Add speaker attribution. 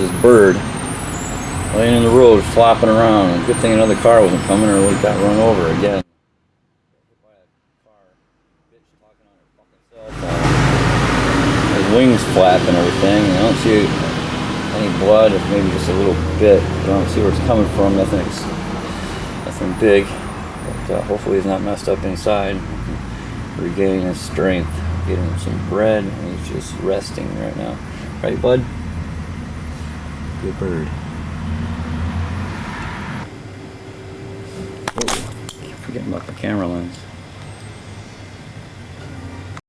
Speaker 1: this bird laying in the road, flopping around. Good thing another car wasn't coming, or we got run over again. His wings flap and everything. I don't see any blood, if maybe just a little bit. I don't see where it's coming from. Nothing big. But hopefully he's not messed up inside. Regaining his strength. Getting him some bread, and he's just resting right now. Right, bud? Good bird. Oh, keep forgetting about the camera lens.